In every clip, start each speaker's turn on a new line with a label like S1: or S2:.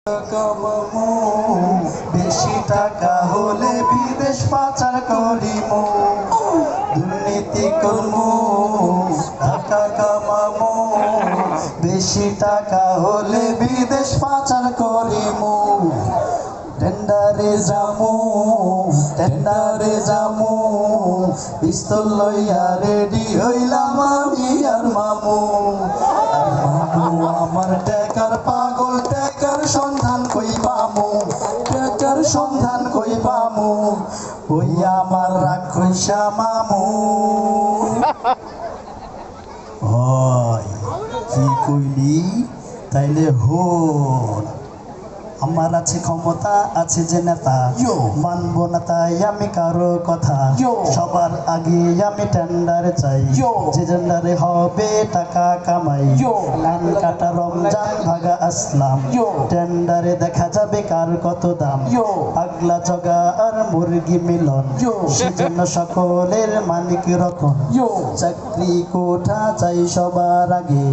S1: কামামু বেশি টাকা হলে বিদেশ পাচার করিমু দুর্নীতি করমু টাকা কামামু বেশি টাকা হলে বিদেশ পাচার করিমু টেন্ডারে যামু পিস্তল লইয়া রেডি হইলাম আমি আর মামু আমার টাকার পাগল টাকার সন্ধান কই পামু টাকার সন্ধান কই পামু ওই আমার রাক্ষসা মামু ওই কি কইলি তাইলে হন আমার আছে ক্ষমতা আছে যে নেতা মানব না তাই আমি কারো কথা সবার আগে আমি টেন্ডার চাই যে টেন্ডারে হবে টাকা কামাই ধান কাটা রমজান ভাগা আসলাম টেন্ডারে দেখা যাবে কার কত দাম পাগলা জগা আর মুরগি মিলন সেজন্য সকলের মালিক রকম চাকরি কোঠা চাই সবার আগে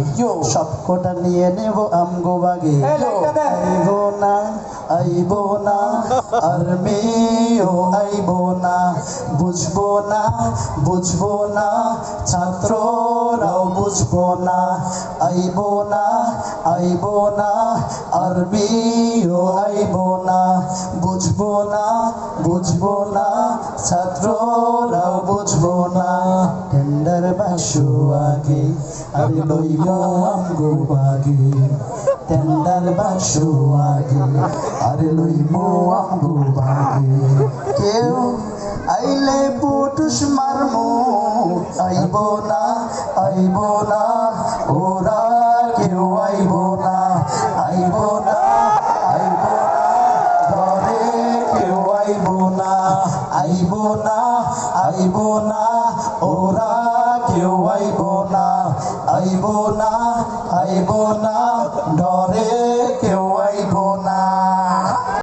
S1: সব কোটা নিয়ে নেব আমগো বাগে আইবো না আর মেয়েও আইবো না বুঝবো না ছাত্ররাও বুঝবো না আইবো না আর মেয়েও আইবো না বুঝবো না ছাত্ররাও বুঝবো না টেন্ডার বাসু আগে আর লইবো আমগো বাগে টেন্ডার বাসু আগে আর লইবো আমগো বাগে কেউ আইলে পুটুস মারমু আইবো না ওরা কেউ আইবো না ঘরে কেউ আইবো না ওরা কেউ আইবো না